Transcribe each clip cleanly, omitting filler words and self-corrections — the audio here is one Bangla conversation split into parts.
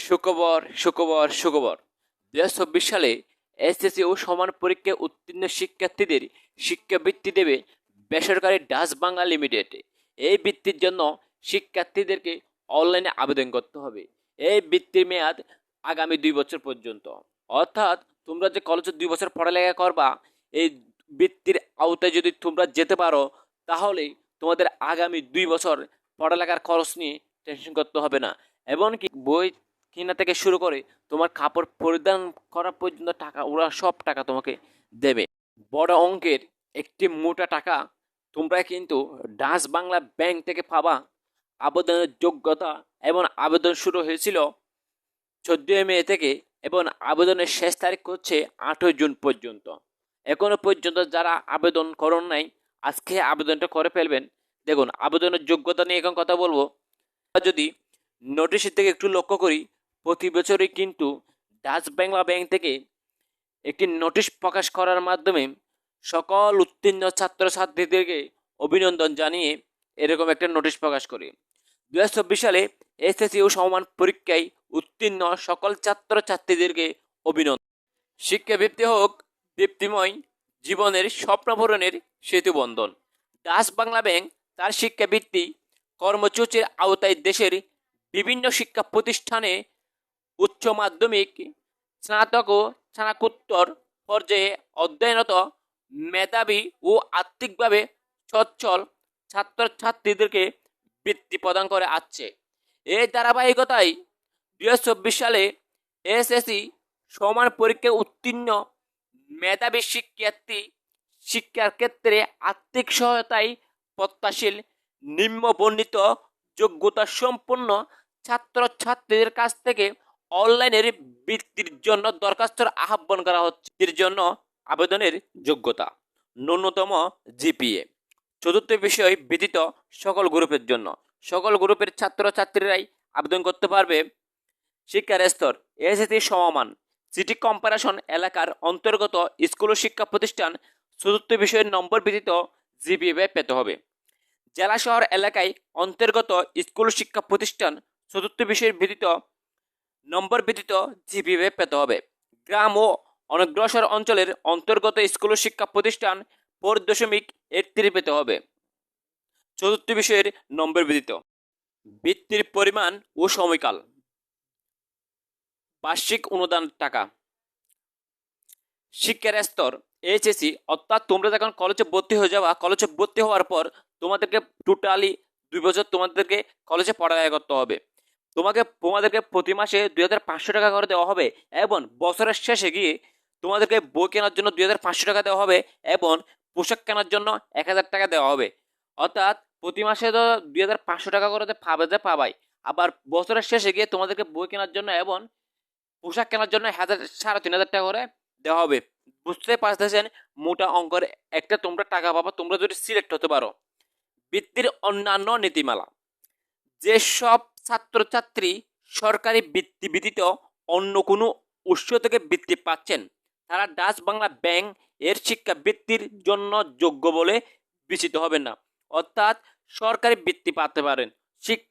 সুখবর 2024 সালে এসএসসি ও সমান পরীক্ষায় উত্তীর্ণ শিক্ষার্থীদের শিক্ষাবৃত্তি দেবে বেসরকারি ডাচ বাংলা লিমিটেড। এই বৃত্তির জন্য শিক্ষার্থীদেরকে অনলাইনে আবেদন করতে হবে। এই বৃত্তির মেয়াদ আগামী 2 বছর পর্যন্ত। অর্থাৎ তোমরা যে কলেজে 2 বছর পড়ালেখা করবা, এই বৃত্তির আওতায় যদি তোমরা যেতে পারো, তাহলে তোমাদের আগামী 2 বছর পড়ালেখার খরচ নিয়ে টেনশন করতে হবে না। এমনকি বই কিনা থেকে শুরু করে তোমার কাপড় পরিধান করা পর্যন্ত টাকা ওরা সব টাকা তোমাকে দেবে। বড় অঙ্কের একটি মোটা টাকা তোমরা কিন্তু ডাচ বাংলা ব্যাংক থেকে পাবা। আবেদনের যোগ্যতা এবং আবেদন শুরু হয়েছিল 14 মে থেকে এবং আবেদনের শেষ তারিখ হচ্ছে 8 জুন পর্যন্ত। এখনো পর্যন্ত যারা আবেদন করুন নাই, আজকে আবেদনটা করে ফেলবেন। দেখুন, আবেদনের যোগ্যতা নিয়ে এখন কথা বলবো। যদি নোটিশের থেকে একটু লক্ষ্য করি, প্রতি বছরই কিন্তু ডাচ বাংলা ব্যাংক থেকে একটি নোটিশ প্রকাশ করার মাধ্যমে সকল উত্তীর্ণ ছাত্রছাত্রীদেরকে অভিনন্দন জানিয়ে এরকম একটা নোটিশ প্রকাশ করে। 2024 সালে এসএসসি ও সমান পরীক্ষায় উত্তীর্ণ সকল ছাত্রছাত্রীদেরকে অভিনন্দন। শিক্ষাবৃত্তি হোক দীপ্তিময় জীবনের স্বপ্নপূরণের সেতুবন্ধন। ডাচ বাংলা ব্যাংক তার শিক্ষাবৃত্তি কর্মসূচির আওতায় দেশের বিভিন্ন শিক্ষা প্রতিষ্ঠানে উচ্চ মাধ্যমিক, স্নাতক ও স্নাতকোত্তর পর্যায়ে অধ্যয়নরত মেধাবী ও আর্থিকভাবে সচ্ছল ছাত্রছাত্রীদেরকে বৃত্তি প্রদান করে আসছে। এই ধারাবাহিকতায় 2024 সালে এসএসসি সমান পরীক্ষায় উত্তীর্ণ মেধাবী শিক্ষার ক্ষেত্রে আর্থিক সহায়তায় প্রত্যাশীল নিম্নবর্ণিত যোগ্যতা সম্পন্ন ছাত্রছাত্রীদের কাছ থেকে অনলাইনের বৃত্তির জন্য দরখাস্তর আহ্বান করা হচ্ছে। এর জন্য আবেদনের যোগ্যতা ন্যূনতম জিপিএ। চতুর্থ বিষয় ব্যতীত সকল গ্রুপের জন্য, সকল গ্রুপের ছাত্রছাত্রীরাই আবেদন করতে পারবে। শিক্ষার স্তর এসএসসি সমমান সিটি কর্পোরেশন এলাকার অন্তর্গত স্কুল ও শিক্ষা প্রতিষ্ঠান চতুর্থ বিষয়ের নম্বর ব্যতীত জিপিএ পেতে হবে। জেলা শহর এলাকায় অন্তর্গত স্কুল শিক্ষা প্রতিষ্ঠান চতুর্থ বিষয়ের ব্যতীত নম্বর ব্যতীত জিপিএ পেতে হবে। গ্রাম ও অনগ্রসর অঞ্চলের অন্তর্গত স্কুল ও শিক্ষা প্রতিষ্ঠান 4.83 পেতে হবে চতুর্থ বিষয়ের নম্বর ব্যতীত। বৃত্তির পরিমাণ ও সময়কাল। বার্ষিক অনুদান টাকা। শিক্ষার স্তর এইচএসসি, অর্থাৎ তোমরা যখন কলেজে ভর্তি হয়ে যাবা, কলেজে ভর্তি হওয়ার পর তোমাদেরকে টোটালি 2 বছর তোমাদেরকে কলেজে পড়ালেখা করতে হবে। তোমাদেরকে প্রতি মাসে 2500 টাকা করে দেওয়া হবে এবং বছরের শেষে গিয়ে তোমাদেরকে বই কেনার জন্য 2500 টাকা দেওয়া হবে এবং পোশাক কেনার জন্য 1000 টাকা দেওয়া হবে। অর্থাৎ প্রতি মাসে তো 2500 টাকা করে পাবাই, আবার বছরের শেষে গিয়ে তোমাদেরকে বই কেনার জন্য এবং পোশাক কেনার জন্য 3500 টাকা করে দেওয়া হবে। বুঝতে পারতেছেন, মোটা অঙ্কের একটা তোমরা টাকা পাবা তোমরা যদি সিলেক্ট হতে পারো। বৃত্তির অন্যান্য নীতিমালা। যেসব ছাত্রছাত্রী সরকারি বৃত্তি ব্যতীত অন্য কোনো উৎস থেকে বৃত্তি পাচ্ছেন, তারা ডাচ বাংলা ব্যাংক এর শিক্ষা বৃত্তির জন্য যোগ্য বলে বিবেচিত হবেন না। অর্থাৎ সরকারি বৃত্তি পাতে পারেন,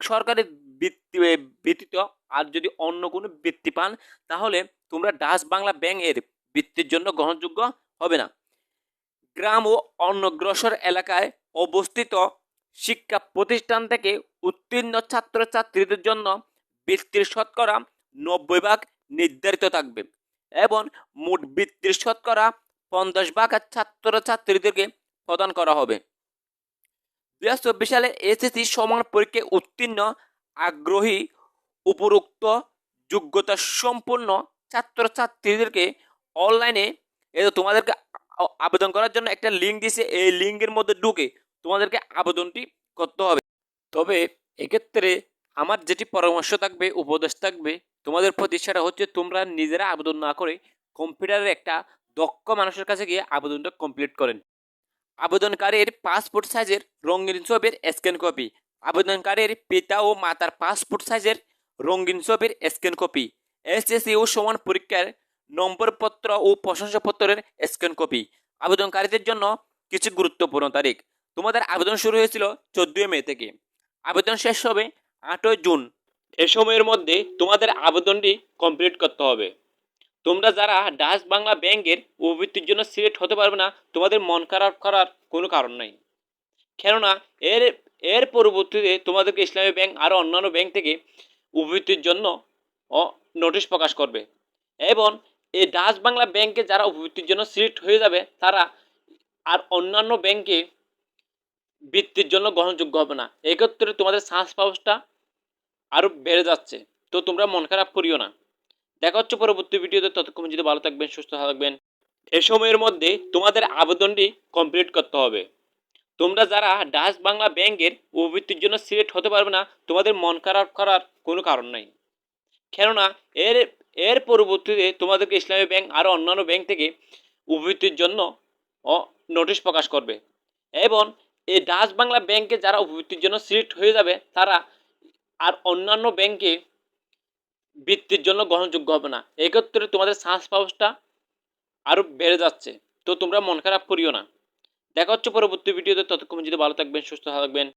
সরকারি বৃত্তি ব্যতীত আর যদি অন্য কোনো বৃত্তি পান, তাহলে তোমরা ডাচ বাংলা ব্যাংক এর বৃত্তির জন্য গ্রহণযোগ্য হবে না। গ্রাম ও অনগ্রসর এলাকায় অবস্থিত শিক্ষা প্রতিষ্ঠান থেকে উত্তীর্ণ ছাত্রছাত্রীদের জন্য বৃত্তির শতকরা 90% নির্ধারিত থাকবে এবং মোট বৃত্তির শতকরা 50% ছাত্রছাত্রীদেরকে প্রদান করা হবে। 2024 সালে এসএসসি সমান পরীক্ষায় উত্তীর্ণ আগ্রহী উপরোক্ত যোগ্যতা সম্পন্ন ছাত্রছাত্রীদেরকে অনলাইনে তোমাদেরকে আবেদন করার জন্য একটা লিঙ্ক দিয়েছে, এই লিঙ্কের মধ্যে ঢুকে তোমাদেরকে আবেদনটি করতে হবে। তবে এক্ষেত্রে আমার যেটি পরামর্শ থাকবে, উপদেশ থাকবে তোমাদের প্রতি, সেটা হচ্ছে তোমরা নিজেরা আবেদন না করে কম্পিউটারের একটা দক্ষ মানুষের কাছে গিয়ে আবেদনটা কমপ্লিট করেন। আবেদনকারীর পাসপোর্ট সাইজের রঙিন ছবির স্ক্যান কপি, আবেদনকারীর পিতা ও মাতার পাসপোর্ট সাইজের রঙিন ছবির স্ক্যান কপি, এসএসসি ও সমান পরীক্ষার নম্বরপত্র ও প্রশংসাপত্রের স্ক্যান কপি। আবেদনকারীদের জন্য কিছু গুরুত্বপূর্ণ তারিখ। তোমাদের আবেদন শুরু হয়েছিল 14 মে থেকে, আবেদন শেষ হবে 8 জুন এ সময়ের মধ্যে তোমাদের আবেদনটি কমপ্লিট করতে হবে। তোমরা যারা ডাচ বাংলা ব্যাংকের উপবৃত্তির জন্য সিলেক্ট হতে পারবে না, তোমাদের মন খারাপ করার কোনো কারণ নাই। কেননা এর এর পরবর্তীতে তোমাদেরকে ইসলামী ব্যাংক আরও অন্যান্য ব্যাংক থেকে উপবৃত্তির জন্য নোটিশ প্রকাশ করবে, এবং এই ডাচ বাংলা ব্যাংকে যারা উপবৃত্তির জন্য সিলেক্ট হয়ে যাবে তারা আর অন্যান্য ব্যাংকে বৃত্তির জন্য গ্রহণযোগ্য হবে না। এক্ষেত্রে তোমাদের চান্স পাওয়াটা আরও বেড়ে যাচ্ছে। তো তোমরা মন খারাপ করিও না। দেখা হচ্ছে পরবর্তী ভিডিওতে। ততক্ষণ যদি ভালো থাকবেন, সুস্থ থাকবেন। এ সময়ের মধ্যে তোমাদের আবেদনটি কমপ্লিট করতে হবে। তোমরা যারা ডাচ বাংলা ব্যাংকের উপবৃত্তির জন্য সিলেক্ট হতে পারবে না, তোমাদের মন খারাপ করার কোনো কারণ নাই। কেননা এর এর পরবর্তীতে তোমাদেরকে ইসলামী ব্যাংক আরও অন্যান্য ব্যাংক থেকে উপবৃত্তির জন্য নোটিশ প্রকাশ করবে, এবং এই ডাচ বাংলা ব্যাংকে যারা উপবৃত্তির জন্য সিলেক্ট হয়ে যাবে তারা আর অন্যান্য ব্যাংকে বৃত্তির জন্য গ্রহণযোগ্য হবে না। এক্ষেত্রে তোমাদের চান্স পাওয়াটা আরও বেড়ে যাচ্ছে। তো তোমরা মন খারাপ করিও না। দেখা হচ্ছে পরবর্তী ভিডিওতে। ততক্ষণ যদি ভালো থাকবেন, সুস্থ থাকবেন।